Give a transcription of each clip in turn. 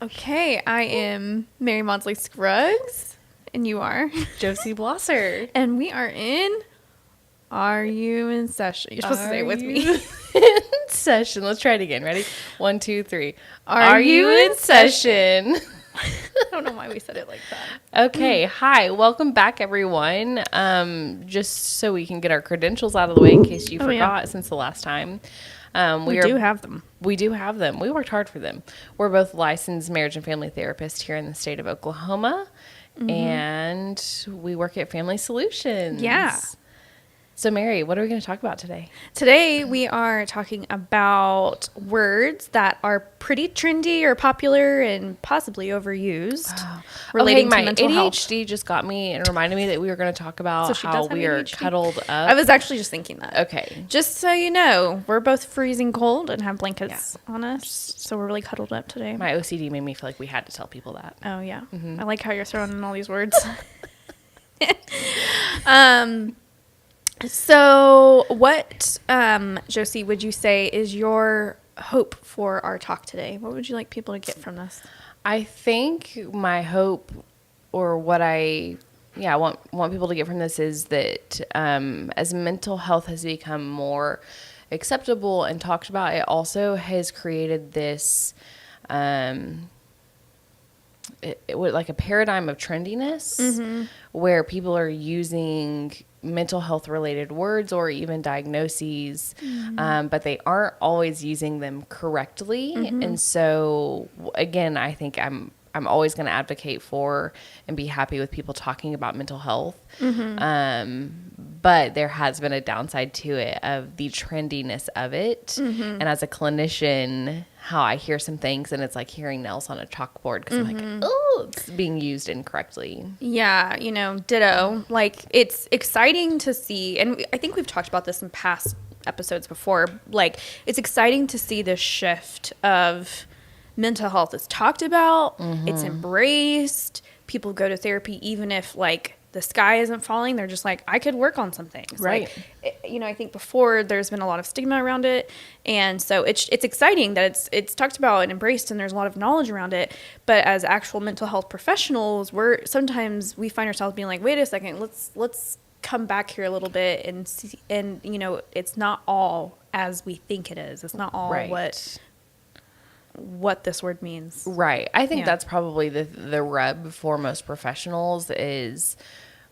Okay, I am Mary Maudsley Scruggs, and you are Josie Blosser. And we are in Are You in Session? You're supposed to say it with me. In session. Let's try it again. Ready? 1, 2, 3. Are you in session? I don't know why we said it like that. Okay. Hi. Welcome back, everyone. Just so we can get our credentials out of the way in case you forgot since the last time. We do have them. We do have them. We worked hard for them. We're both licensed marriage and family therapists here in the state of Oklahoma. And we work at Family Solutions. Yeah. So, Mary, what are we going to talk about today? Today, we are talking about words that are pretty trendy or popular and possibly overused relating to mental health. ADHD just got me and reminded me that we were going to talk about how we are cuddled up. I was actually just thinking that. Okay. Just so you know, we're both freezing cold and have blankets on us, so we're really cuddled up today. My OCD made me feel like we had to tell people that. Oh, yeah. I like how you're throwing in all these words. So what, Josie, would you say is your hope for our talk today? What would you like people to get from this? I think my hope, or what I want people to get from this, is that as mental health has become more acceptable and talked about, it also has created this like a paradigm of trendiness where people are using mental health related words or even diagnoses, but they aren't always using them correctly. And so again, I think I'm always going to advocate for and be happy with people talking about mental health. But there has been a downside to it of the trendiness of it. And as a clinician, how I hear some things and it's like hearing nails on a chalkboard because I'm like, oh, it's being used incorrectly. Yeah, ditto. Like, it's exciting to see, and I think we've talked about this in past episodes before, like, it's exciting to see this shift of mental health is talked about, it's embraced, people go to therapy even if, like, the sky isn't falling. They're just like, I could work on some things. Right. Like, I think before there's been a lot of stigma around it. And so it's exciting that it's talked about and embraced and there's a lot of knowledge around it. But as actual mental health professionals, sometimes we find ourselves being like, wait a second, let's come back here a little bit and see, and it's not all as we think it is. It's not all what this word means. Right. I think that's probably the rub for most professionals is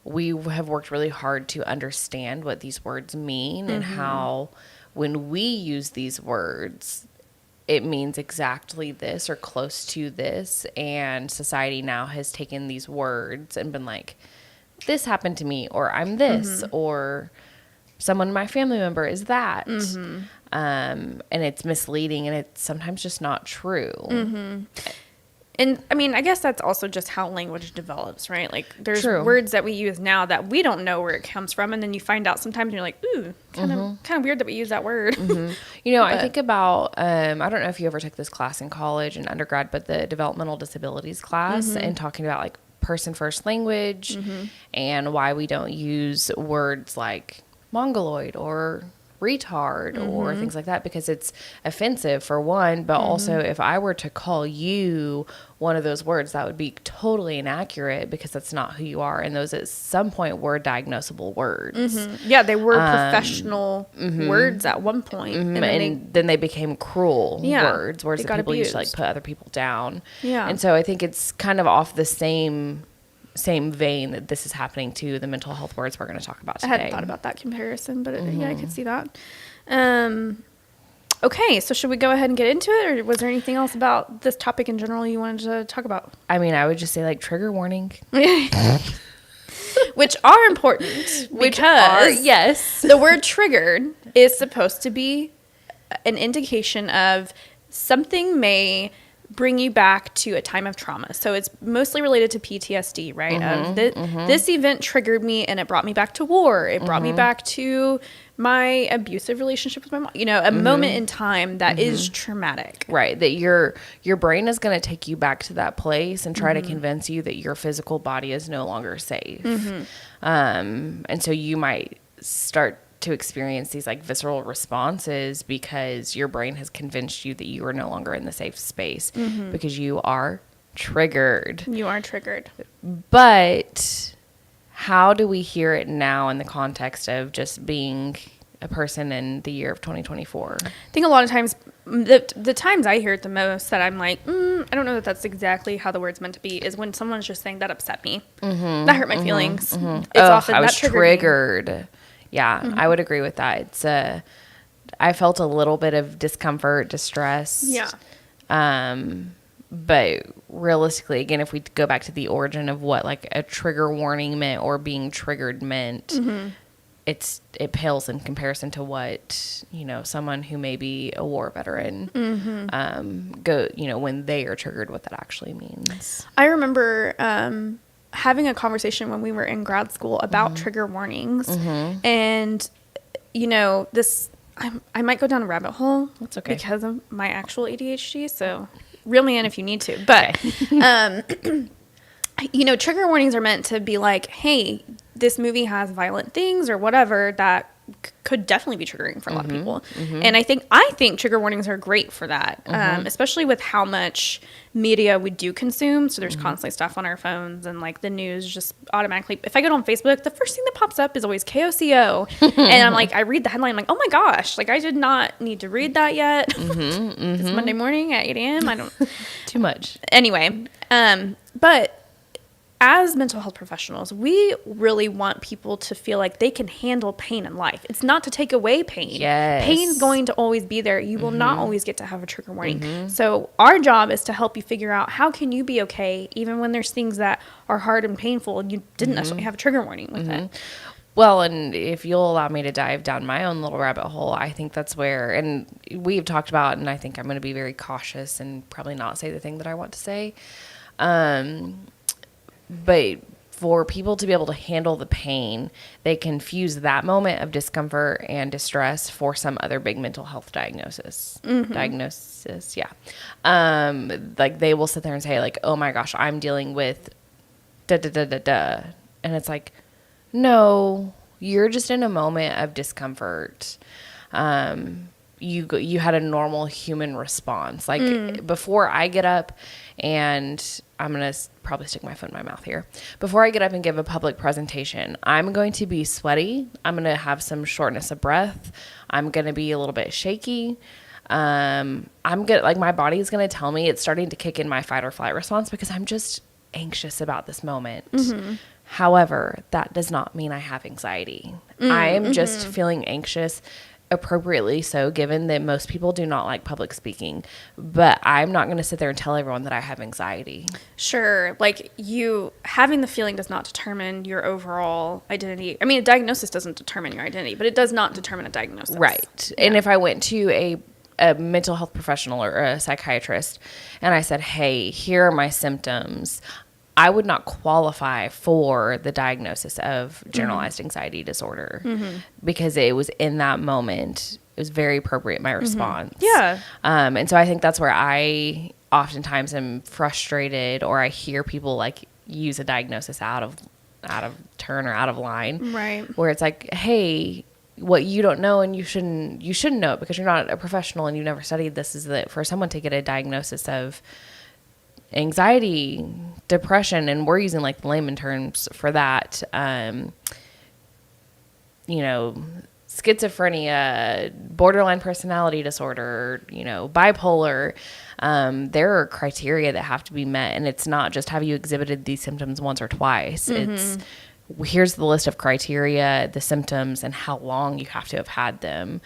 we have worked really hard to understand what these words mean and how when we use these words, it means exactly this or close to this. And society now has taken these words and been like, this happened to me, or I'm this, or someone in my family member is that. And it's misleading and it's sometimes just not true. And I mean, I guess that's also just how language develops, right? Like there's words that we use now that we don't know where it comes from. And then you find out sometimes and you're like, ooh, kind of weird that we use that word. I think about, I don't know if you ever took this class in college and undergrad, but the developmental disabilities class and talking about like person first language and why we don't use words like mongoloid or retard or things like that because it's offensive for one, but also if I were to call you one of those words, that would be totally inaccurate because that's not who you are, and those at some point were diagnosable words. Yeah, they were professional words at one point, and then they became cruel words, words that people used to like put other people down. And so I think it's kind of off the same vein that this is happening to the mental health words we're going to talk about today. I hadn't thought about that comparison, but I could see that. Okay, so should we go ahead and get into it, or was there anything else about this topic in general you wanted to talk about? I mean, I would just say like trigger warning. Which are important because the word triggered is supposed to be an indication of something may bring you back to a time of trauma. So it's mostly related to PTSD, right? This event triggered me and it brought me back to war. It brought me back to my abusive relationship with my mom. A moment in time that is traumatic. Right. That your brain is going to take you back to that place and try to convince you that your physical body is no longer safe. And so you might start to experience these like visceral responses because your brain has convinced you that you are no longer in the safe space because you are triggered. You are triggered. But how do we hear it now in the context of just being a person in the year of 2024? I think a lot of times, the times I hear it the most that I'm like, I don't know that that's exactly how the word's meant to be, is when someone's just saying that upset me. That hurt my feelings. It's often I was that triggered. Yeah, I would agree with that. It's I felt a little bit of discomfort, distress. Yeah. But realistically, again, if we go back to the origin of what like a trigger warning meant or being triggered meant, it pales in comparison to what, someone who may be a war veteran when they are triggered, what that actually means. I remember having a conversation when we were in grad school about trigger warnings, and this I might go down a rabbit hole. That's okay, because of my actual ADHD. So reel me in if you need to. But trigger warnings are meant to be like, hey, this movie has violent things or whatever that could definitely be triggering for a lot of people. And I think trigger warnings are great for that, especially with how much media we do consume. So there's constantly stuff on our phones, and like the news just automatically, if I go on Facebook, the first thing that pops up is always KOCO. And I'm like, I read the headline, I'm like, oh my gosh, like I did not need to read that yet. It's Monday morning at 8 a.m. I don't too much. Anyway, but as mental health professionals, we really want people to feel like they can handle pain in life. It's not to take away pain. Yes. Pain's going to always be there. You will not always get to have a trigger warning. So our job is to help you figure out how can you be okay even when there's things that are hard and painful and you didn't necessarily have a trigger warning with it. Well, and if you'll allow me to dive down my own little rabbit hole, I think that's where, and we've talked about, and I think I'm going to be very cautious and probably not say the thing that I want to say. But for people to be able to handle the pain, they confuse that moment of discomfort and distress for some other big mental health diagnosis. Yeah. Like they will sit there and say like, oh my gosh, I'm dealing with da da da da da. And it's like, no, you're just in a moment of discomfort. You had a normal human response. Like before I get up, and I'm going to probably stick my foot in my mouth here. Before I get up and give a public presentation, I'm going to be sweaty. I'm going to have some shortness of breath. I'm going to be a little bit shaky. My body is going to tell me it's starting to kick in my fight or flight response because I'm just anxious about this moment. However, that does not mean I have anxiety. I am just feeling anxious, appropriately so, given that most people do not like public speaking. But I'm not going to sit there and tell everyone that I have anxiety. Sure. Like, you having the feeling does not determine your overall identity. I mean, a diagnosis doesn't determine your identity, but it does not determine a diagnosis. Right. Yeah. And if I went to a mental health professional or a psychiatrist and I said, hey, here are my symptoms, I would not qualify for the diagnosis of generalized anxiety disorder because it was in that moment. It was very appropriate, my response. Yeah. And so I think that's where I oftentimes am frustrated, or I hear people like use a diagnosis out of turn or out of line. Right. Where it's like, hey, what you don't know, and you shouldn't know it because you're not a professional and you've never studied this, is that for someone to get a diagnosis of anxiety, depression, and we're using like layman terms for that, schizophrenia, borderline personality disorder, bipolar, there are criteria that have to be met. And it's not just have you exhibited these symptoms once or twice. It's here's the list of criteria, the symptoms, and how long you have to have had them.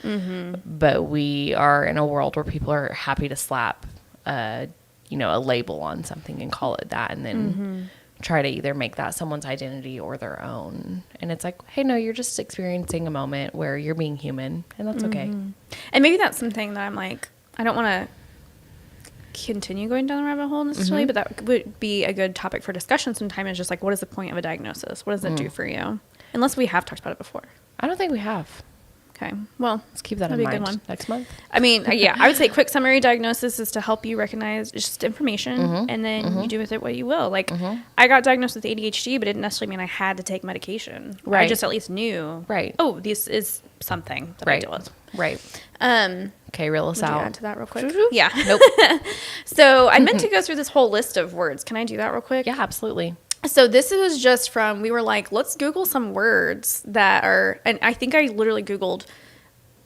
But we are in a world where people are happy to slap a label on something and call it that, and then try to either make that someone's identity or their own. And it's like, hey, no, you're just experiencing a moment where you're being human, and that's okay. And maybe that's something that I'm like, I don't want to continue going down the rabbit hole necessarily, but that would be a good topic for discussion sometime, is just like, what is the point of a diagnosis? What does it do for you? Unless we have talked about it before. I don't think we have. Okay. Well, let's keep that in mind next month. I mean, yeah, I would say quick summary diagnosis is to help you recognize just information, and then you do with it what you will. Like, I got diagnosed with ADHD, but it didn't necessarily mean I had to take medication. Right. I just at least knew, oh, this is something that I deal with. Right. Okay, reel us out. Add to that real quick. Yeah. Nope. So I meant to go through this whole list of words. Can I do that real quick? Yeah, absolutely. So this was just from, we were like, let's Google some words that are, and I think I literally Googled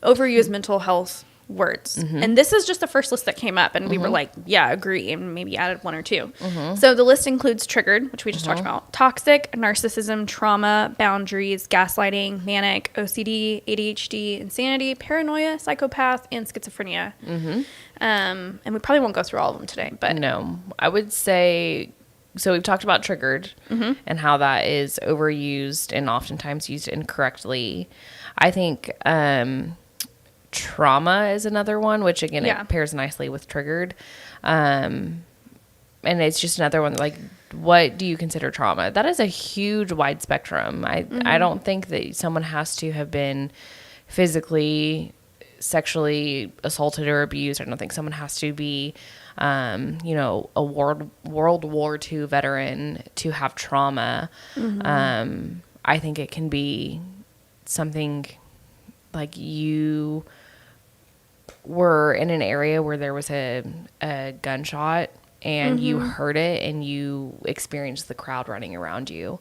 overused mental health words. And this is just the first list that came up. And we were like, yeah, agree. And maybe added one or two. So the list includes triggered, which we just talked about, toxic, narcissism, trauma, boundaries, gaslighting, manic, OCD, ADHD, insanity, paranoia, psychopath, and schizophrenia. And we probably won't go through all of them today, but no, I would say, so we've talked about triggered and how that is overused and oftentimes used incorrectly. I think trauma is another one, which again, it pairs nicely with triggered. And it's just another one, like, what do you consider trauma? That is a huge wide spectrum. I don't think that someone has to have been physically, sexually assaulted or abused. I don't think someone has to be a World War II veteran to have trauma. I think it can be something like you were in an area where there was a gunshot and you heard it and you experienced the crowd running around you.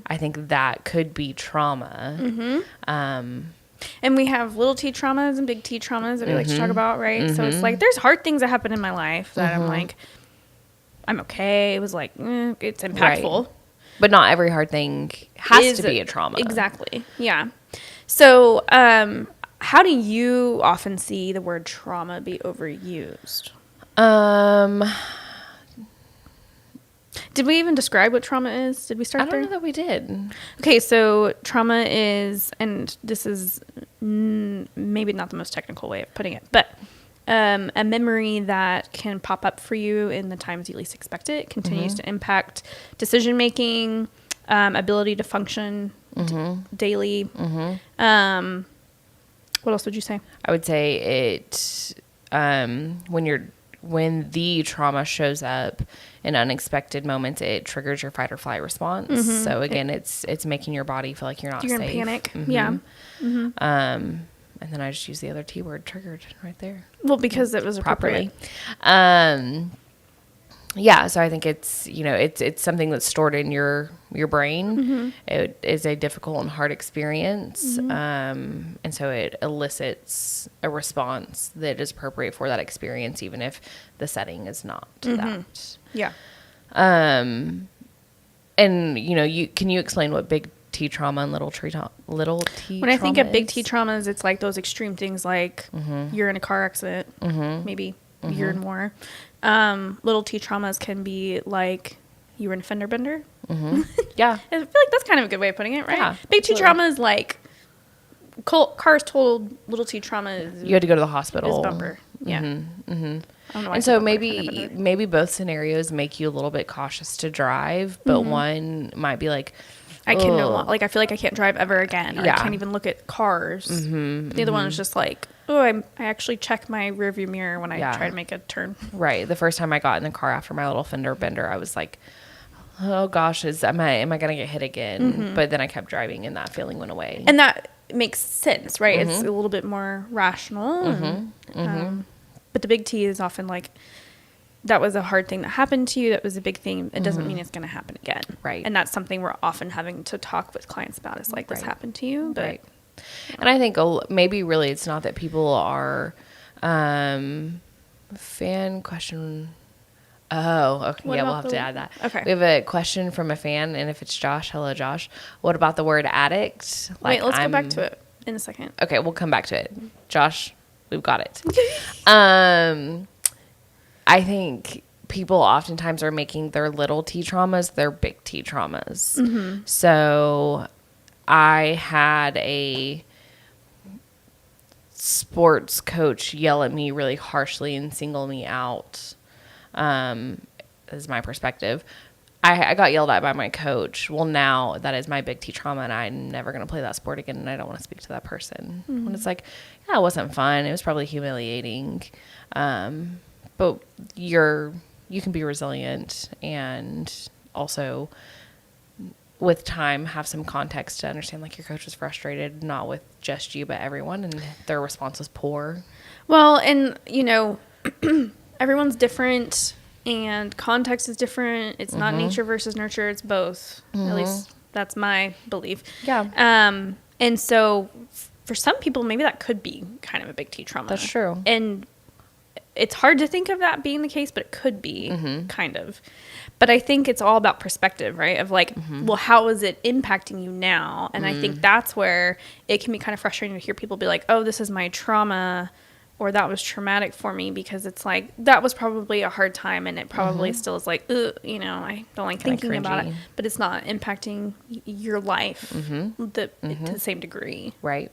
I think that could be trauma. And we have little T traumas and big T traumas that we like to talk about, right? So it's like, there's hard things that happen in my life that I'm like, I'm okay. It was like, it's impactful. Right. But not every hard thing has to be a trauma. Exactly. Yeah. So, how do you often see the word trauma be overused? Did we even describe what trauma is? Did we start there? I don't know that we did. Okay, so trauma is, and this is maybe not the most technical way of putting it, but a memory that can pop up for you in the times you least expect it, continues to impact decision-making, ability to function daily. What else would you say? I would say it, when the trauma shows up in unexpected moments, it triggers your fight or flight response. So again, it's making your body feel like you're not safe. You're in panic. Yeah. And then I just use the other T word, triggered, right there. Well, because it was appropriate. Yeah, so I think it's, it's something that's stored in your brain. It is a difficult and hard experience. And so it elicits a response that is appropriate for that experience, even if the setting is not that. Yeah. And, can you explain what big T trauma and little T trauma When I think of big T traumas, it's like those extreme things like you're in a car accident, maybe a year and more. Little T traumas can be like you were in a fender bender. Yeah. I feel like that's kind of a good way of putting it, right? Yeah, big T trauma is like cars totaled. Little T trauma is you had to go to the hospital. Is bumper. Yeah. I don't know why and so maybe both scenarios make you a little bit cautious to drive, but one might be like, I can no longer, like, I feel like I can't drive ever again, or I can't even look at cars. The other one is just like, I actually check my rearview mirror when I try to make a turn. Right. The first time I got in the car after my little fender bender, I was like, oh gosh, am I going to get hit again? But then I kept driving and that feeling went away. And that makes sense, right? It's a little bit more rational. But the big T is often like, that was a hard thing that happened to you. That was a big thing. It doesn't mean it's going to happen again. Right. And that's something we're often having to talk with clients about. It's like, this happened to you. But, right. And I think maybe really it's not that people are fan question. Oh, okay. Yeah, we'll have to add that. Okay. We have a question from a fan, and if it's Josh, hello, Josh. What about the word addict? Wait, let's go back to it in a second. Okay, we'll come back to it. Josh, we've got it. I think people oftentimes are making their little T traumas their big T traumas. So I had a sports coach yell at me really harshly and single me out. Is my perspective. I got yelled at by my coach. Well, now that is my big T trauma, and I'm never going to play that sport again, and I don't want to speak to that person. When it's like, yeah, it wasn't fun. It was probably humiliating. But you can be resilient, and also with time have some context to understand, like, your coach was frustrated, not with just you, but everyone, and their response was poor. Well, and, everyone's different. And context is different. It's not nature versus nurture. It's both. At least that's my belief. Yeah. And so for some people, maybe that could be kind of a big T trauma. That's true. And it's hard to think of that being the case, but it could be kind of. But I think it's all about perspective, right? Of like, well, how is it impacting you now? And I think that's where it can be kind of frustrating to hear people be like, oh, this is my trauma, or that was traumatic for me, because it's like, that was probably a hard time, and it probably still is like, I don't like thinking about it, but it's not impacting your life to the same degree. Right.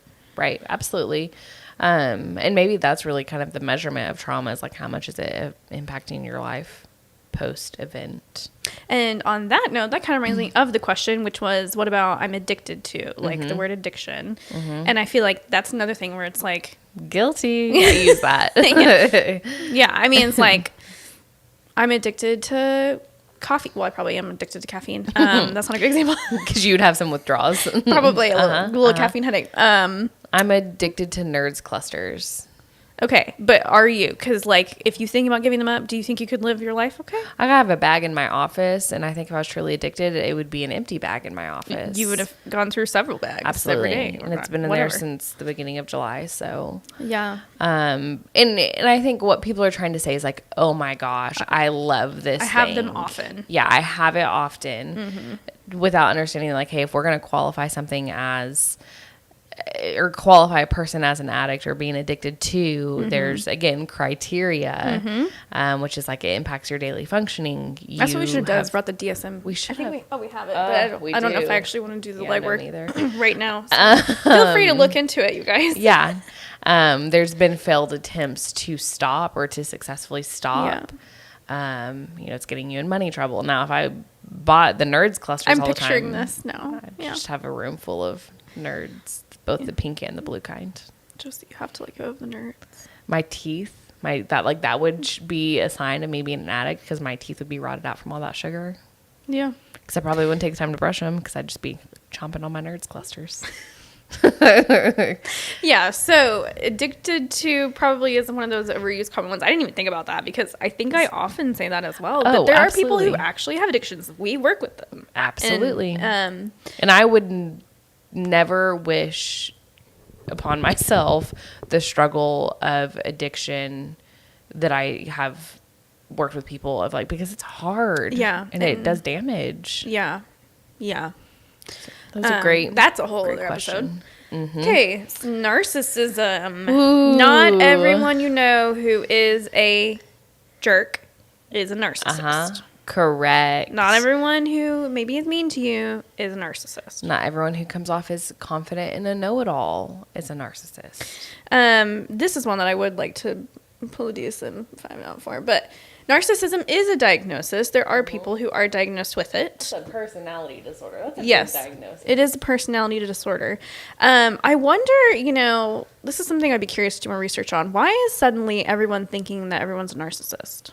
Absolutely. And maybe that's really kind of the measurement of trauma, is like, how much is it impacting your life post-event? And on that note, that kind of reminds me of the question, which was, what about I'm addicted to, like the word addiction. And I feel like that's another thing where it's like, guilty. I use that. yeah. I mean, it's like, I'm addicted to coffee. Well, I probably am addicted to caffeine. That's not a good example. Because you would have some withdrawals. Probably a little caffeine headache. I'm addicted to nerds clusters. Okay, but are you? Because, like, if you think about giving them up, do you think you could live your life okay? I have a bag in my office, and I think if I was truly addicted, it would be an empty bag in my office. You would have gone through several bags. Absolutely. Every day. And it's been in there since the beginning of July, so. Yeah. And I think what people are trying to say is like, oh my gosh, I love this I have them often. Yeah, I have it often. Without understanding, like, hey, if we're going to qualify something as, or qualify a person as an addict or being addicted to, there's, again, criteria, which is like, it impacts your daily functioning. That's what we should have done, is brought the DSM. We should have. We have it, but I don't know if I actually want to do the legwork right now. So feel free to look into it, you guys. Yeah. There's been failed attempts to stop or to successfully stop. Yeah. It's getting you in money trouble. Now, if I bought the nerds clusters all the time. I'm picturing this now. I'd just have a room full of nerds. Both the pink and the blue kind. Josie, you have to let go of the nerds. My teeth, that would be a sign of me being an addict, because my teeth would be rotted out from all that sugar. Yeah. Because I probably wouldn't take the time to brush them, because I'd just be chomping on my nerds clusters. Yeah, so addicted to probably is one of those overused common ones. I didn't even think about that, because I think I often say that as well. But there are people who actually have addictions. We work with them. Absolutely. And I would never wish upon myself the struggle of addiction that I have worked with people of, like, because it's hard. Yeah. And it does damage. Yeah. Yeah. So that was a great, that's a whole other question. Episode. Okay. So narcissism. Ooh. Not everyone you know who is a jerk is a narcissist. Correct. Not everyone who maybe is mean to you is a narcissist. Not everyone who comes off as confident and a know-it-all is a narcissist. This is one that I would like to pull a DSM-5 out for, but narcissism is a diagnosis. There are people who are diagnosed with it. It's a personality disorder. That's a good diagnosis. It is a personality disorder. I wonder, this is something I'd be curious to do more research on. Why is suddenly everyone thinking that everyone's a narcissist?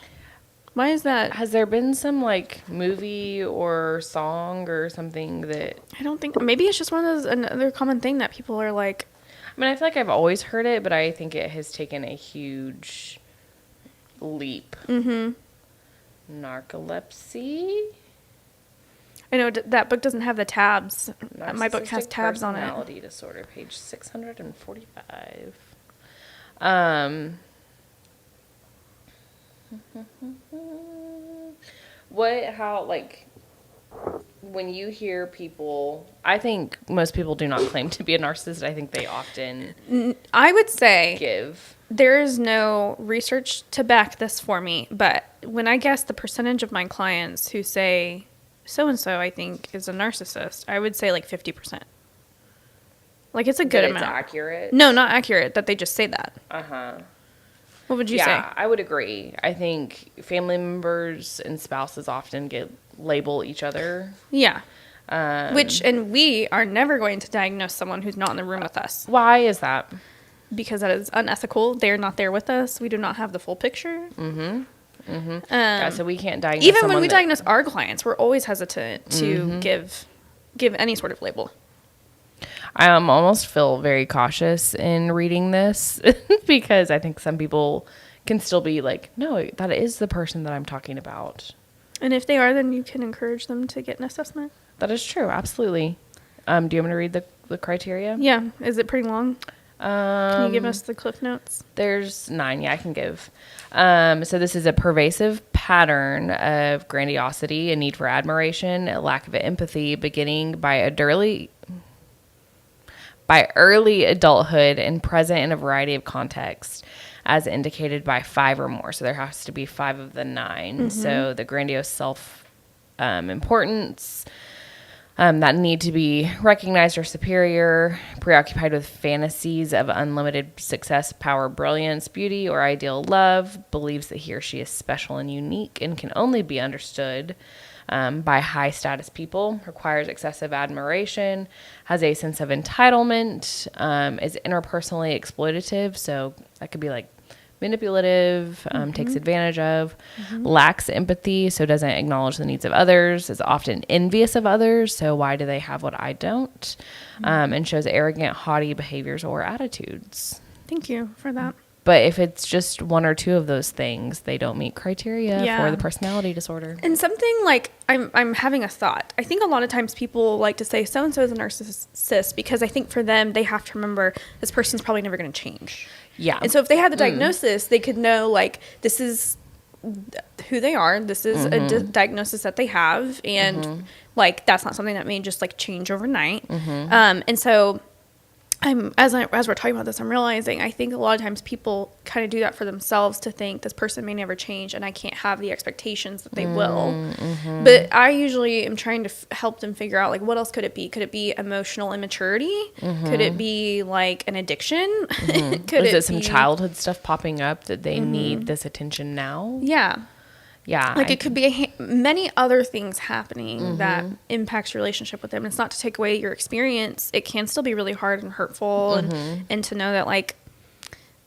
Why is that? Has there been some, like, movie or song or something that... I don't think... Maybe it's just another common thing that people are like... I mean, I feel like I've always heard it, but I think it has taken a huge leap. Narcolepsy? I know that book doesn't have the tabs. My book has tabs on it. Personality disorder, page 645. When you hear people, I think most people do not claim to be a narcissist. I think they often I would say give. There is no research to back this for me, but when I guess the percentage of my clients who say so-and-so I think is a narcissist, I would say like 50%. Like, it's a good amount. It's accurate? No, not accurate, that they just say that. Uh-huh. What would you say? Yeah, I would agree. I think family members and spouses often get label each other. Yeah. And we are never going to diagnose someone who's not in the room with us. Why is that? Because that is unethical. They're not there with us. We do not have the full picture. So we can't diagnose even when we diagnose our clients, we're always hesitant to give any sort of label. I almost feel very cautious in reading this because I think some people can still be like, no, that is the person that I'm talking about. And if they are, then you can encourage them to get an assessment. That is true. Absolutely. Do you want me to read the criteria? Yeah. Is it pretty long? Can you give us the cliff notes? There's 9. Yeah, I can give. So this is a pervasive pattern of grandiosity, a need for admiration, a lack of empathy, beginning by early adulthood and present in a variety of contexts, as indicated by 5 or more. So there has to be 5 of the 9. So the grandiose self importance, that need to be recognized or superior, preoccupied with fantasies of unlimited success, power, brilliance, beauty, or ideal love, believes that he or she is special and unique and can only be understood by high status people, requires excessive admiration, has a sense of entitlement, is interpersonally exploitative. So that could be like manipulative, takes advantage of, lacks empathy, so doesn't acknowledge the needs of others, is often envious of others, so why do they have what I don't, and shows arrogant, haughty behaviors or attitudes. Thank you for that. But if it's just 1 or 2 of those things, they don't meet criteria for the personality disorder. And something like, I'm having a thought. I think a lot of times people like to say so-and-so is a narcissist because I think for them, they have to remember this person's probably never going to change. Yeah. And so if they had the diagnosis, they could know, like, this is who they are. This is a diagnosis that they have. And, like, that's not something that may just, like, change overnight. And so as we're talking about this, I'm realizing I think a lot of times people kind of do that for themselves to think this person may never change and I can't have the expectations that they will. But I usually am trying to help them figure out, like, what else could it be? Could it be emotional immaturity? Could it be like an addiction? Is it some childhood stuff popping up that they need this attention now? Yeah. Like it could be many other things happening that impacts your relationship with them. And it's not to take away your experience. It can still be really hard and hurtful and to know that, like,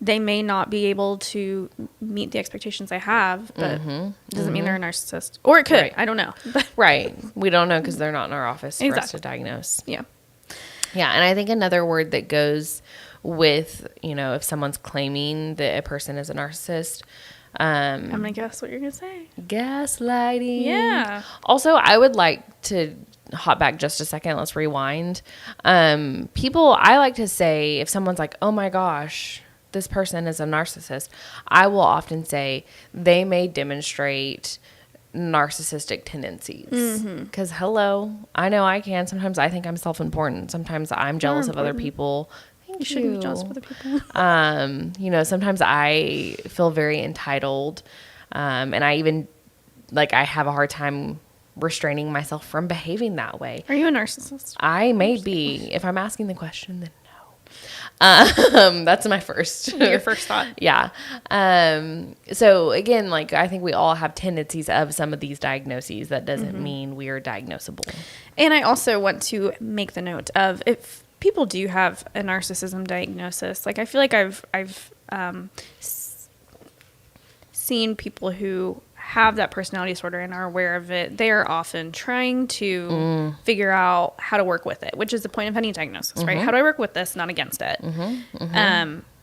they may not be able to meet the expectations I have, but it doesn't mean they're a narcissist. Or it could. Right. I don't know. Right. We don't know because they're not in our office for us to diagnose. Yeah. Yeah. And I think another word that goes with, if someone's claiming that a person is a narcissist, I'm going to guess what you're going to say. Gaslighting. Yeah. Also, I would like to hop back just a second. Let's rewind. I like to say, if someone's like, oh my gosh, this person is a narcissist, I will often say they may demonstrate narcissistic tendencies. Because, hello, I know I can. Sometimes I think I'm self-important. Sometimes I'm jealous of other people. You shouldn't be jealous of other people. Sometimes I feel very entitled. And I even, like, I have a hard time restraining myself from behaving that way. Are you a narcissist? I may be. If I'm asking the question, then no. That's my first. Your first thought. Yeah. So again, like, I think we all have tendencies of some of these diagnoses. That doesn't mean we are diagnosable. And I also want to make the note of, if people do have a narcissism diagnosis, like, I feel like I've seen people who have that personality disorder and are aware of it. They are often trying to figure out how to work with it, which is the point of any diagnosis, right? How do I work with this, not against it?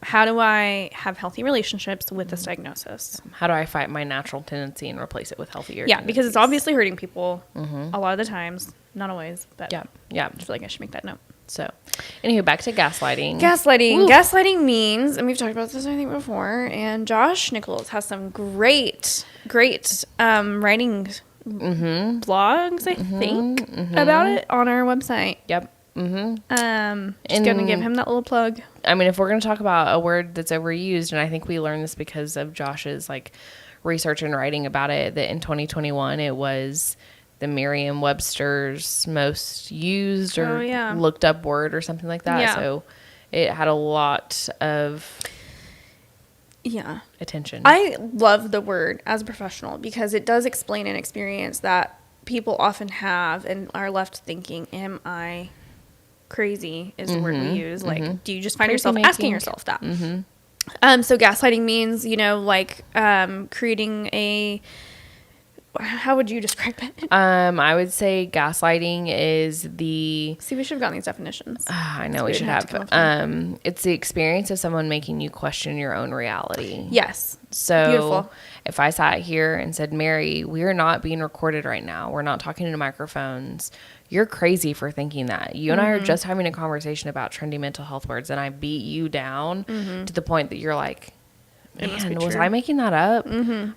How do I have healthy relationships with this diagnosis? How do I fight my natural tendency and replace it with healthier tendencies? Because it's obviously hurting people a lot of the times. Not always, but I feel like I should make that note. So, anywho, back to gaslighting. Gaslighting. Ooh. Gaslighting means, and we've talked about this, I think, before, and Josh Nichols has some great writing blogs, I think, about it on our website. Yep. Just going to give him that little plug. I mean, if we're going to talk about a word that's overused, and I think we learned this because of Josh's, like, research and writing about it, that in 2021 it was the Merriam-Webster's most used or looked up word or something like that. Yeah. So it had a lot of attention. I love the word as a professional because it does explain an experience that people often have and are left thinking, am I crazy is the word we use. Like, do you just find yourself asking yourself that? So gaslighting means, like creating a, how would you describe it? I would say gaslighting is the... See, we should have gotten these definitions. I know we should have. It's the experience of someone making you question your own reality. Yes. So beautiful. If I sat here and said, Mary, we are not being recorded right now. We're not talking into microphones. You're crazy for thinking that. You and I are just having a conversation about trendy mental health words, and I beat you down to the point that you're like, man, was I making that up?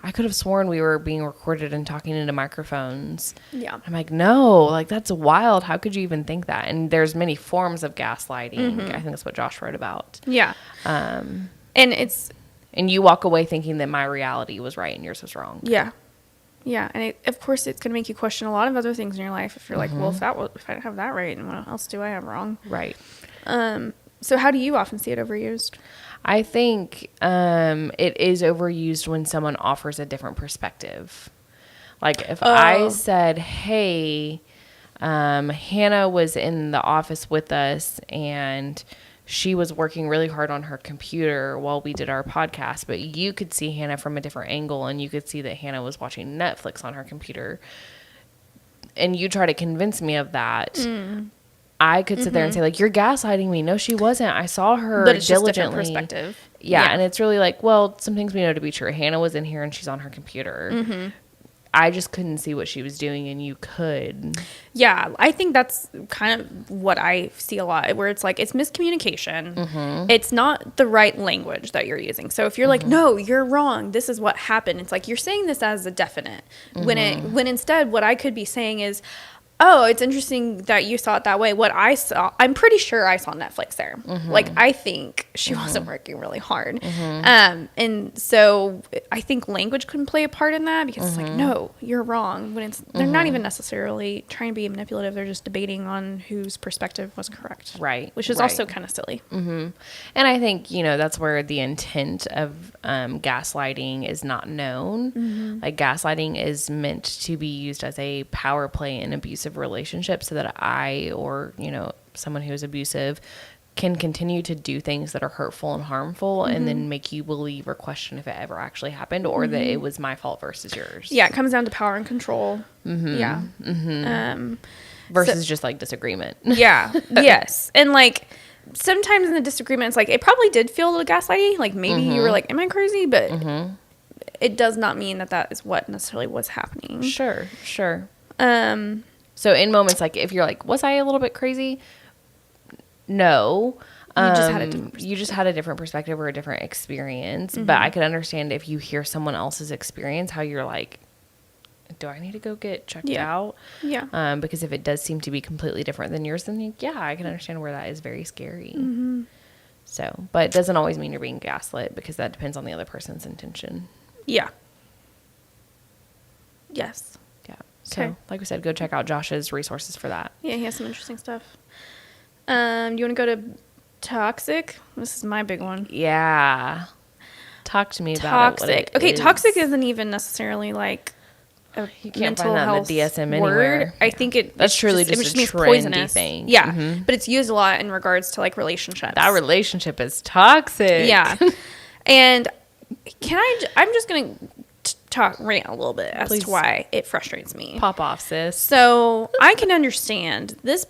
I could have sworn we were being recorded and talking into microphones. Yeah. I'm like, no, like that's wild. How could you even think that? And there's many forms of gaslighting. I think that's what Josh wrote about. Yeah. And you walk away thinking that my reality was right and yours was wrong. Yeah. Yeah. And of course it's going to make you question a lot of other things in your life. If you're like, well, if I don't have that right, and what else do I have wrong? Right. So how do you often see it overused? I think it is overused when someone offers a different perspective. Like if I said, hey, Hannah was in the office with us and she was working really hard on her computer while we did our podcast, but you could see Hannah from a different angle and you could see that Hannah was watching Netflix on her computer. And you try to convince me of that. I could sit there and say, like, you're gaslighting me. No, she wasn't. I saw her but it's diligently. Just different perspective. Yeah, and it's really like, well, some things we know to be true. Hannah was in here and she's on her computer. I just couldn't see what she was doing, and you could. Yeah, I think that's kind of what I see a lot, where it's like, it's miscommunication. It's not the right language that you're using. So if you're like, no, you're wrong, this is what happened. It's like, you're saying this as a definite. When instead what I could be saying is, oh, it's interesting that you saw it that way. What I saw, I'm pretty sure I saw Netflix there. Like, I think she wasn't working really hard. And so I think language can play a part in that, because it's like, no, you're wrong. When it's, they're not even necessarily trying to be manipulative. They're just debating on whose perspective was correct. Right. Which is also kind of silly. And I think, that's where the intent of gaslighting is not known. Like, gaslighting is meant to be used as a power play in abusive relationships, so that I, or someone who is abusive, can continue to do things that are hurtful and harmful, and then make you believe or question if it ever actually happened, or that it was my fault versus yours. Yeah, it comes down to power and control. Yeah. Versus just like disagreement. Yeah. Yes. And like, sometimes in the disagreement, it's like, it probably did feel a little gaslighty. Like, maybe you were like, am I crazy? But it does not mean that is what necessarily was happening. Sure. So in moments like, if you're like, was I a little bit crazy? No. You just had a different perspective or a different experience. But I could understand if you hear someone else's experience, how you're like, do I need to go get checked out? Yeah. Because if it does seem to be completely different than yours, then I can understand where that is very scary. So, but it doesn't always mean you're being gaslit, because that depends on the other person's intention. Yeah. Yes. So, like we said, go check out Josh's resources for that. Yeah, he has some interesting stuff. Do you want to go to toxic? This is my big one. Yeah. Talk to me about it. Okay, toxic isn't even necessarily like a you can't mental find that health in the DSM word. Anywhere. I think that's truly just a trendy poisonous thing. Yeah, but it's used a lot in regards to like relationships. That relationship is toxic. Yeah. And I'm just going to rant a little bit as to why it frustrates me. Pop off, sis. So I can understand this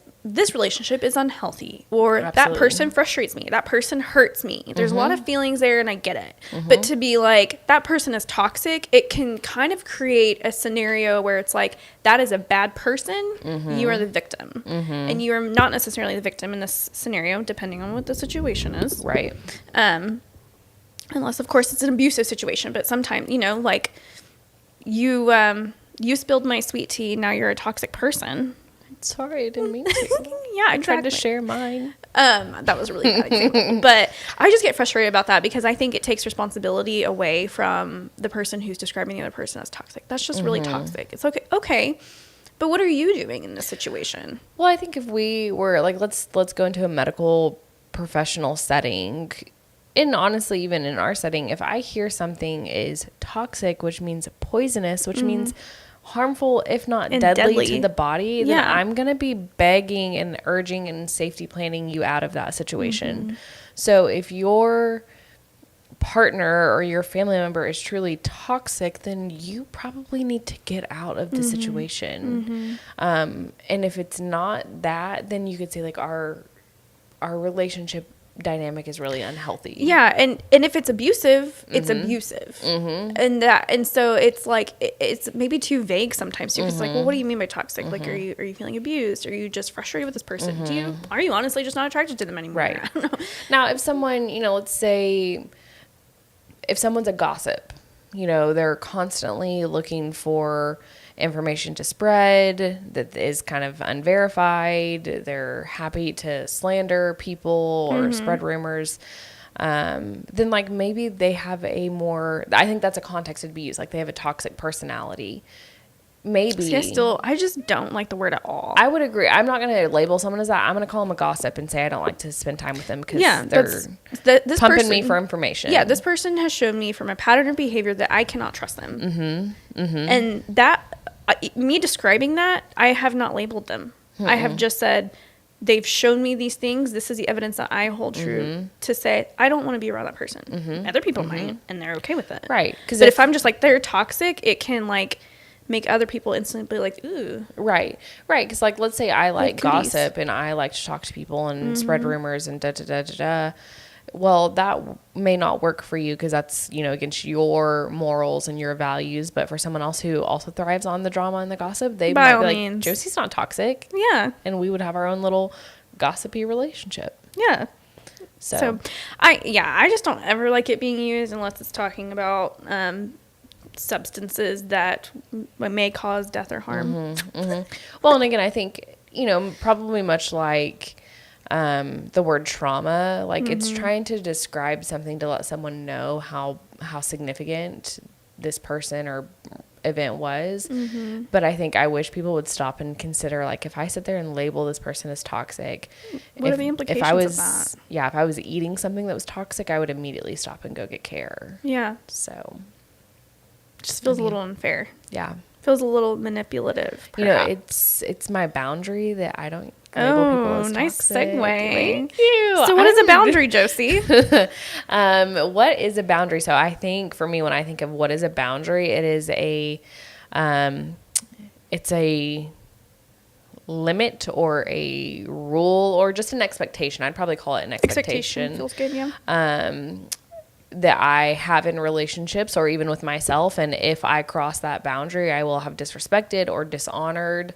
relationship is unhealthy, or that person frustrates me, that person hurts me. There's a lot of feelings there, and I get it. But to be like, that person is toxic, it can kind of create a scenario where it's like, that is a bad person. You are the victim, and you are not necessarily the victim in this scenario, depending on what the situation is. Right. Unless, of course, it's an abusive situation. But sometimes, like, you spilled my sweet tea, now you're a toxic person. Sorry, I didn't mean to. Yeah, I tried to share mine. That was a really bad example. But I just get frustrated about that, because I think it takes responsibility away from the person who's describing the other person as toxic. That's just really toxic. It's okay. But what are you doing in this situation? Well, I think if we were like, let's go into a medical professional setting. And honestly, even in our setting, if I hear something is toxic, which means poisonous, which means harmful, if not deadly to the body, then I'm going to be begging and urging and safety planning you out of that situation. So if your partner or your family member is truly toxic, then you probably need to get out of the situation. And if it's not that, then you could say like our relationship dynamic is really unhealthy. Yeah, and if it's abusive, it's abusive. And so it's like it's maybe too vague sometimes too, because like, well, what do you mean by toxic? Like, are you feeling abused? Are you just frustrated with this person? Are you honestly just not attracted to them anymore? Right. I don't know. Now, if someone, let's say if someone's a gossip, they're constantly looking for information to spread that is kind of unverified. They're happy to slander people or spread rumors. Then like maybe they have I think that's a context it'd be used. Like they have a toxic personality. Maybe. See, I just don't like the word at all. I would agree. I'm not going to label someone as that. I'm going to call them a gossip and say I don't like to spend time with them because they're pumping me for information. Yeah, this person has shown me from a pattern of behavior that I cannot trust them. And that, me describing that, I have not labeled them. I have just said, they've shown me these things. This is the evidence that I hold true to say, I don't want to be around that person. Other people might, and they're okay with it. Right. But if I'm just like, they're toxic, it can like make other people instantly like, ooh. Right. Because like, let's say I like gossip and I like to talk to people and spread rumors and da-da-da-da-da. Well, that may not work for you because that's, against your morals and your values. But for someone else who also thrives on the drama and the gossip, they might be like, Josie's not toxic. Yeah. And we would have our own little gossipy relationship. Yeah. So I just don't ever like it being used unless it's talking about substances that may cause death or harm. Well, and again, I think, probably much like the word trauma, like it's trying to describe something to let someone know how significant this person or event was. But I think I wish people would stop and consider, like, if I sit there and label this person as toxic, what are the implications of that? Yeah, if I was eating something that was toxic, I would immediately stop and go get care. Yeah. So just feels a little unfair. Yeah. Feels a little manipulative, perhaps. It's my boundary that I don't label people as nice toxic. Segue. Thank you. So what is a boundary, Josie? What is a boundary? So I think for me, when I think of what is a boundary, it is it's a limit or a rule or just an expectation. I'd probably call it an expectation. Feels good, yeah. That I have in relationships or even with myself. And if I cross that boundary, I will have disrespected or dishonored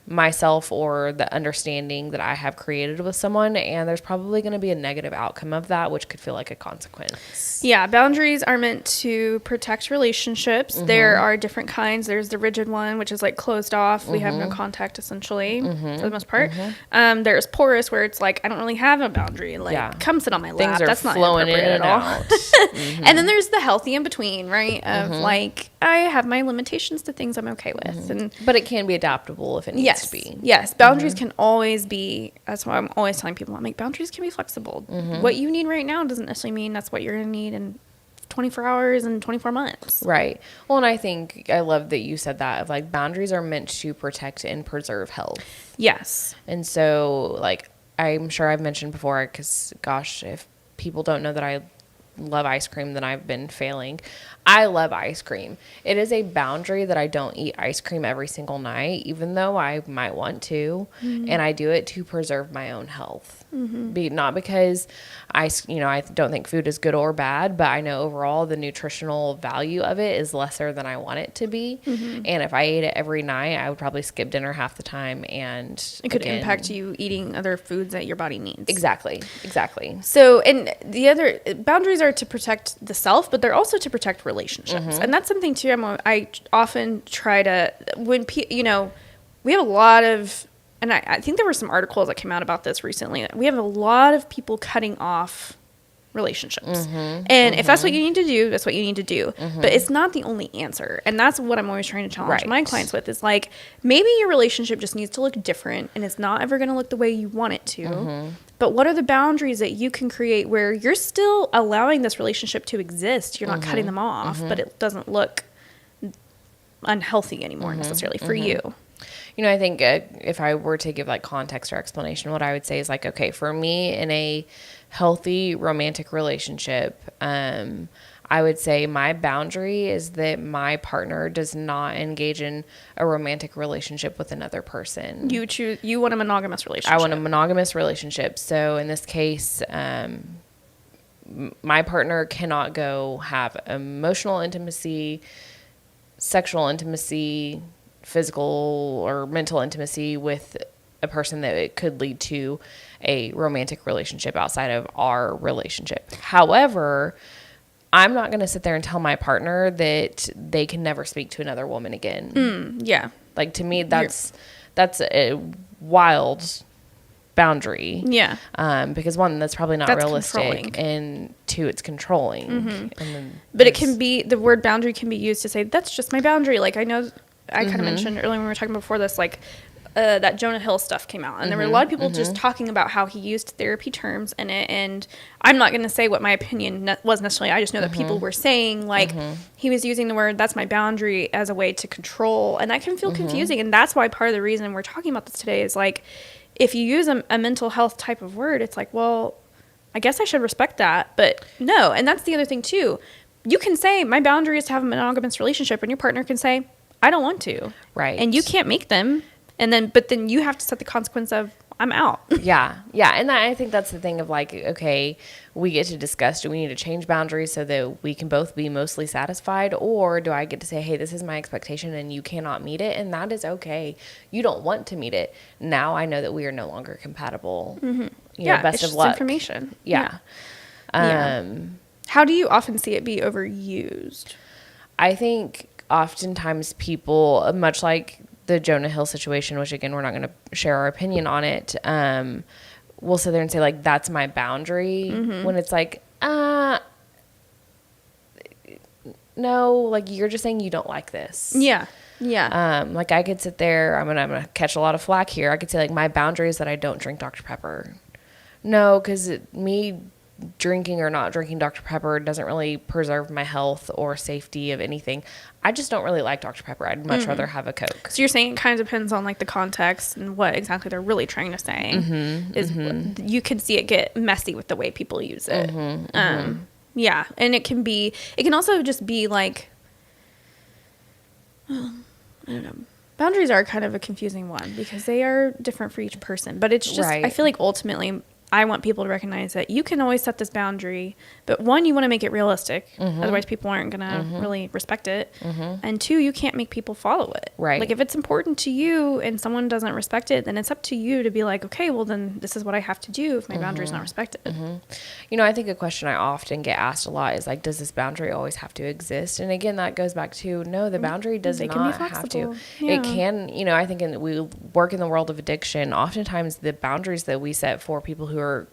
myself or the understanding that I have created with someone. And there's probably going to be a negative outcome of that, which could feel like a consequence. Yeah. Boundaries are meant to protect relationships. There are different kinds. There's the rigid one, which is like closed off. We have no contact essentially for the most part. There's porous where it's like, I don't really have a boundary. Like come sit on my lap. Things are That's not flowing in at and all. out. And then there's the healthy in between, right? Of like, I have my limitations to things I'm okay with. But it can be adaptable if it needs to be. Yes. Boundaries can always be, that's why I'm always telling people, boundaries can be flexible. What you need right now doesn't necessarily mean that's what you're going to need in 24 hours and 24 months. Right. Well, and I think I love that you said that of like boundaries are meant to protect and preserve health. Yes. And so like, I'm sure I've mentioned before, because gosh, if people don't know that I love ice cream, then I've been failing. I love ice cream. It is a boundary that I don't eat ice cream every single night, even though I might want to. And I do it to preserve my own health. Not because I don't think food is good or bad, but I know overall the nutritional value of it is lesser than I want it to be. And if I ate it every night, I would probably skip dinner half the time. And it could impact you eating other foods that your body needs. Exactly. So, and the other boundaries are to protect the self, but they're also to protect relationships. And that's something too. I often try to, when we have a lot of, and I think there were some articles that came out about this recently. We have a lot of people cutting off relationships. And if that's what you need to do, that's what you need to do. But it's not the only answer. And that's what I'm always trying to challenge my clients with, is like, maybe your relationship just needs to look different and it's not ever going to look the way you want it to. But what are the boundaries that you can create where you're still allowing this relationship to exist? You're not cutting them off, but it doesn't look unhealthy anymore necessarily for you. You know, I think if I were to give like context or explanation, what I would say is like, okay, for me in a healthy romantic relationship, I would say my boundary is that my partner does not engage in a romantic relationship with another person. You want a monogamous relationship. I want a monogamous relationship. So in this case, my partner cannot go have emotional intimacy, sexual intimacy, physical or mental intimacy with a person that it could lead to a romantic relationship outside of our relationship. However, I'm not going to sit there and tell my partner that they can never speak to another woman again. Yeah. Like, to me, that's a wild boundary. Yeah. Because one, that's probably not realistic. Controlling. And two, it's controlling. And then but it can be, the word boundary can be used to say, that's just my boundary. Like, I know, I kind of mentioned earlier when we were talking before this, like, that Jonah Hill stuff came out. And there were a lot of people just talking about how he used therapy terms in it. And I'm not going to say what my opinion was necessarily. I just know that people were saying, like, he was using the word, that's my boundary, as a way to control. And that can feel confusing. And that's why part of the reason we're talking about this today is, like, if you use a mental health type of word, it's like, well, I guess I should respect that. But no. And that's the other thing, too. You can say, my boundary is to have a monogamous relationship. And your partner can say, I don't want to. Right. And you can't make them. But then you have to set the consequence of, I'm out. Yeah. And I think that's the thing of like, okay, we get to discuss, do we need to change boundaries so that we can both be mostly satisfied? Or do I get to say, hey, this is my expectation and you cannot meet it? And that is okay. You don't want to meet it. Now I know that we are no longer compatible. You know, best of luck. Information. Yeah. How do you often see it be overused? I think oftentimes people, much like the Jonah Hill situation, which again, we're not going to share our opinion on it, we'll sit there and say like, that's my boundary, when it's like, no, like you're just saying you don't like this. Yeah. Like I could sit there, I'm gonna catch a lot of flack here. I could say like, my boundary is that I don't drink Dr. Pepper. No, because me drinking or not drinking Dr. Pepper doesn't really preserve my health or safety of anything. I just don't really like Dr. Pepper. I'd much rather have a Coke. So you're saying it kind of depends on like the context and what exactly they're really trying to say. You can see it get messy with the way people use it. Yeah. And it can also just be like, I don't know. Boundaries are kind of a confusing one because they are different for each person, but it's just, I feel like ultimately I want people to recognize that you can always set this boundary, but one, you want to make it realistic. Otherwise people aren't going to really respect it. And two, you can't make people follow it. Right. Like if it's important to you and someone doesn't respect it, then it's up to you to be like, okay, well then this is what I have to do if my boundary is not respected. You know, I think a question I often get asked a lot is like, does this boundary always have to exist? And again, that goes back to, no, the boundary does not have to. Yeah. It can, you know, I think we work in the world of addiction. Oftentimes the boundaries that we set for people who are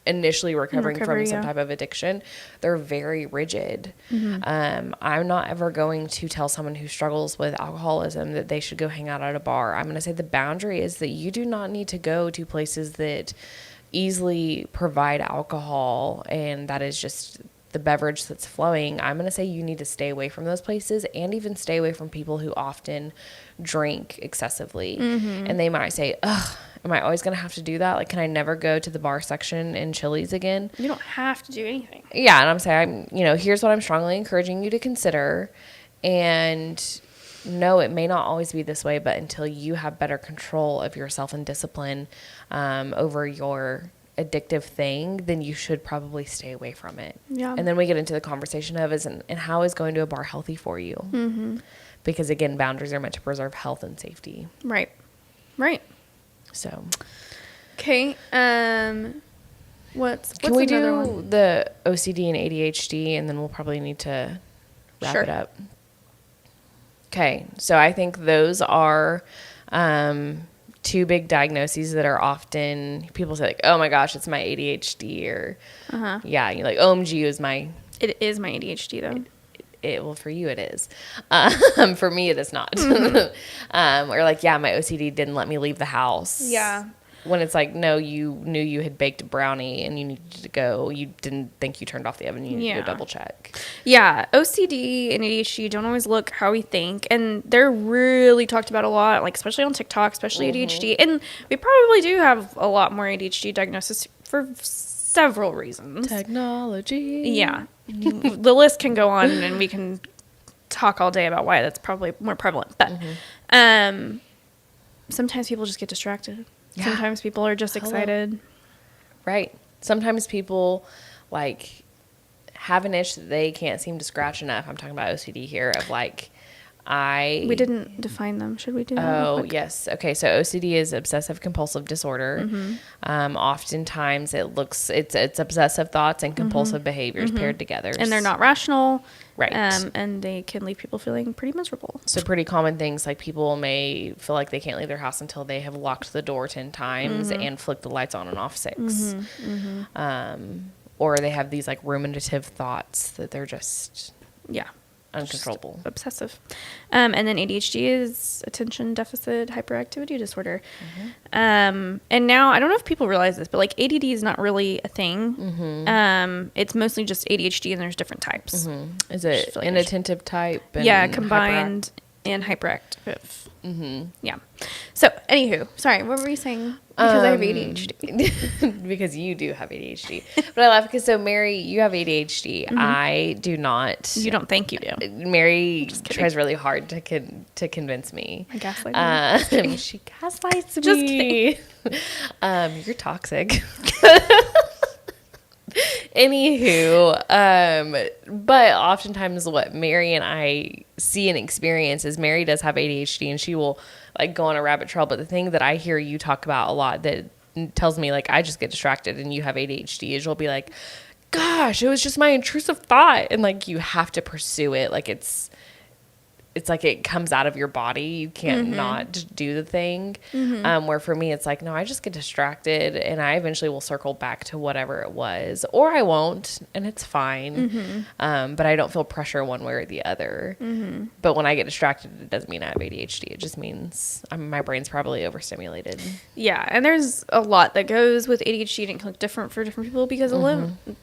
initially recovering from some type of addiction, they're very rigid. I'm not ever going to tell someone who struggles with alcoholism that they should go hang out at a bar. I'm going to say the boundary is that you do not need to go to places that easily provide alcohol and that is just the beverage that's flowing. I'm going to say you need to stay away from those places and even stay away from people who often drink excessively. And they might say, ugh, am I always going to have to do that? Like, can I never go to the bar section in Chili's again? You don't have to do anything. Yeah. And I'm saying, you know, here's what I'm strongly encouraging you to consider. And no, it may not always be this way, but until you have better control of yourself and discipline over your addictive thing, then you should probably stay away from it. Yeah. And then we get into the conversation of and how is going to a bar healthy for you? Because again, boundaries are meant to preserve health and safety. Right. So, okay. What's can we another do one? the OCD and ADHD, and then we'll probably need to wrap it up. Okay, so I think those are two big diagnoses that are often people say like, "Oh my gosh, it's my ADHD," or yeah, you're like, "OMG is my." It is my ADHD though. Well, for you it is. For me, it is not. Or like, yeah, my OCD didn't let me leave the house. Yeah. when it's like, no, you knew you had baked a brownie and you needed to go. You didn't think you turned off the oven. You needed to go double check. Yeah. OCD and ADHD don't always look how we think. And they're really talked about a lot, like especially on TikTok, especially ADHD. And we probably do have a lot more ADHD diagnosis for several reasons. Technology. Yeah. The list can go on and we can talk all day about why that's probably more prevalent. But sometimes people just get distracted. Yeah. Sometimes people are just excited. Right. Sometimes people like have an itch that they can't seem to scratch enough. I'm talking about OCD here of like we didn't define them. Should we do that? Oh, yes. Okay. So OCD is obsessive compulsive disorder. Oftentimes it's obsessive thoughts and compulsive behaviors paired together. And they're not rational. Right. And they can leave people feeling pretty miserable. So pretty common things like people may feel like they can't leave their house until they have locked the door 10 times and flicked the lights on and off 6. Or they have these like ruminative thoughts that they're just uncontrollable, just obsessive. And then ADHD is attention deficit hyperactivity disorder. And now I don't know if people realize this, but like ADD is not really a thing. It's mostly just ADHD, and there's different types. Is it like inattentive type? And combined and hyperactive. Yeah. So, anywho, sorry, what were you saying? Because I have ADHD. Because you do have ADHD. But I laugh because, so Mary, you have ADHD. I do not. You don't think you do. Mary tries really hard to convince me. I gaslight she gaslights me. Just kidding. You're toxic. Anywho, but oftentimes what Mary and I see and experience is Mary does have ADHD and she will like go on a rabbit trail. But the thing that I hear you talk about a lot that tells me like I just get distracted and you have ADHD is you'll be like, gosh, it was just my intrusive thought. And like you have to pursue it. Like it's like it comes out of your body. You can't not do the thing. Where for me, it's like, no, I just get distracted and I eventually will circle back to whatever it was, or I won't, and it's fine. But I don't feel pressure one way or the other. But when I get distracted, it doesn't mean I have ADHD. It just means my brain's probably overstimulated. Yeah. And there's a lot that goes with ADHD and it can look different for different people because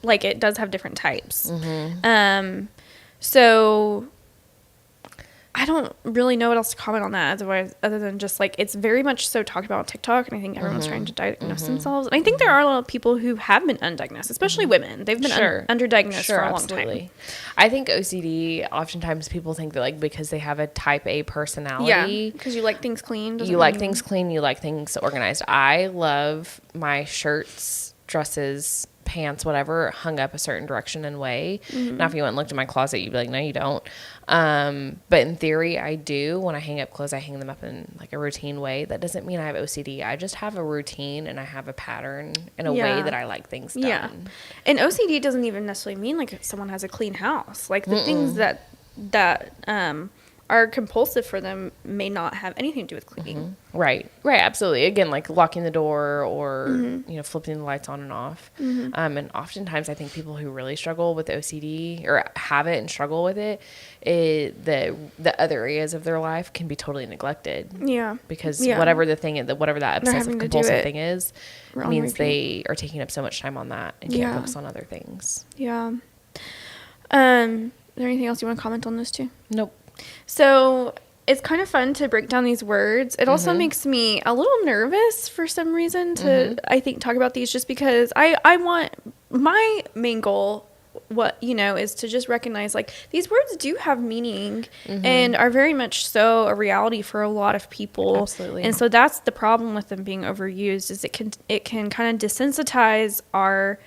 like it does have different types. So I don't really know what else to comment on that other than just like it's very much so talked about on TikTok, and I think everyone's trying to diagnose themselves. And I think there are a lot of people who have been undiagnosed, especially women. They've been underdiagnosed for a long time. I think OCD, oftentimes people think that like because they have a type A personality. Because you like things clean. You like things clean. You like things organized. I love my shirts, dresses, pants, whatever, hung up a certain direction and way. Now, if you went and looked in my closet, you'd be like, no, you don't. But in theory, I do. When I hang up clothes, I hang them up in like a routine way. That doesn't mean I have OCD. I just have a routine and I have a pattern in a way that I like things done. Yeah. And OCD doesn't even necessarily mean like if someone has a clean house. Like the things that are compulsive for them may not have anything to do with cleaning. Right, absolutely. Again, like locking the door or, flipping the lights on and off. And oftentimes I think people who really struggle with OCD or have it and struggle with it, the other areas of their life can be totally neglected. Yeah. Because whatever the thing, whatever that obsessive compulsive thing is, means they are taking up so much time on that and can't focus on other things. Yeah. Is there anything else you want to comment on those two? Nope. So it's kind of fun to break down these words. It also makes me a little nervous for some reason to, I think, talk about these just because I want my main goal, is to just recognize like these words do have meaning and are very much so a reality for a lot of people. Absolutely. And so that's the problem with them being overused is it can kind of desensitize our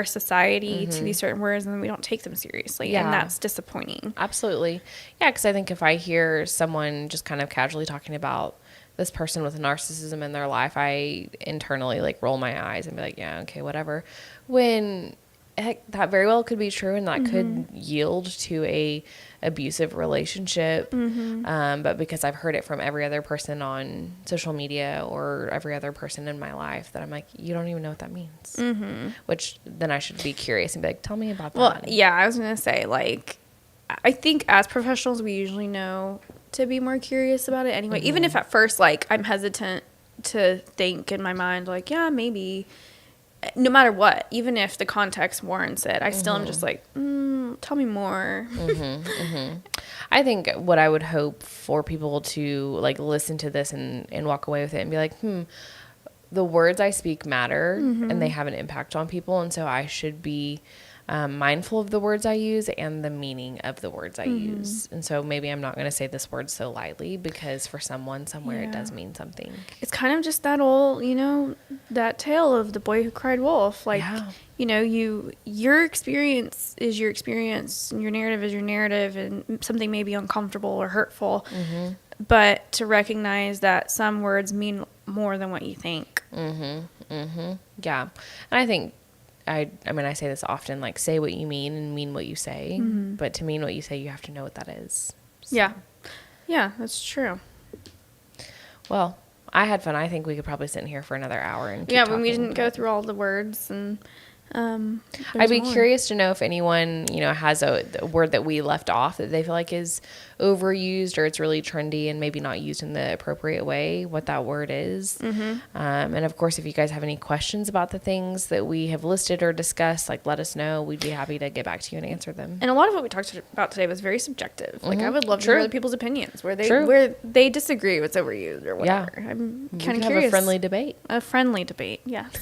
society to these certain words, and then we don't take them seriously, and that's disappointing. Absolutely. Yeah, because I think if I hear someone just kind of casually talking about this person with narcissism in their life, I internally like roll my eyes and be like, yeah, okay, whatever. When heck, that very well could be true, and that could yield to a abusive relationship. But because I've heard it from every other person on social media or every other person in my life, that I'm like, you don't even know what that means. Which then I should be curious and be like, tell me about that. Well, yeah, I was gonna say, like, I think as professionals, we usually know to be more curious about it anyway. Even if at first, like, I'm hesitant to think in my mind, like, yeah, maybe, no matter what, even if the context warrants it, I still am just like, tell me more. I think what I would hope for people to like listen to this and walk away with it and be like, the words I speak matter and they have an impact on people. And so I should be mindful of the words I use and the meaning of the words I use. And so maybe I'm not going to say this word so lightly because for someone somewhere it does mean something. It's kind of just that old, that tale of the boy who cried wolf. Like, your experience is your experience and your narrative is your narrative, and something may be uncomfortable or hurtful. But to recognize that some words mean more than what you think. Yeah. And I think, I mean, I say this often, like, say what you mean and mean what you say. But to mean what you say, you have to know what that is. So. Yeah. Yeah, that's true. Well, I had fun. I think we could probably sit in here for another hour and keep talking. When we didn't go through all the words and... I'd be curious to know if anyone, has a word that we left off that they feel like is overused or it's really trendy and maybe not used in the appropriate way, what that word is. And of course, if you guys have any questions about the things that we have listed or discussed, like, let us know. We'd be happy to get back to you and answer them. And a lot of what we talked about today was very subjective. Like, I would love to hear other people's opinions where they disagree with overused or whatever. Yeah. I'm kind of curious. Have a friendly debate. A friendly debate, yes.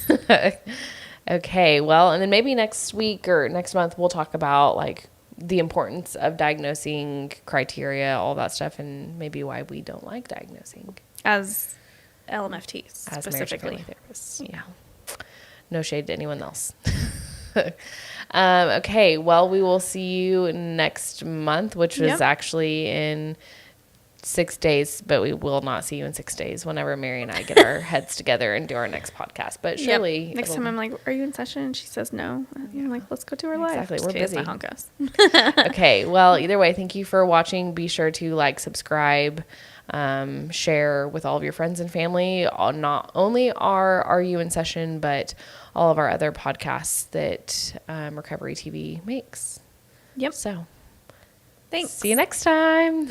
Okay, well, and then maybe next week or next month we'll talk about like the importance of diagnosing criteria, all that stuff, and maybe why we don't like diagnosing as LMFTs as specifically. Therapists. Yeah, no shade to anyone else. Okay, well, we will see you next month, which was actually in 6 days, but we will not see you in 6 days whenever Mary and I get our heads together and do our next podcast. But surely next time I'm like, are you in session? And she says no. I'm like, let's go to our live. Exactly. We're busy. Okay. Well, either way, thank you for watching. Be sure to like, subscribe, share with all of your friends and family. Not only Are You in Session, but all of our other podcasts that Recovery TV makes. Yep. So thanks. See you next time.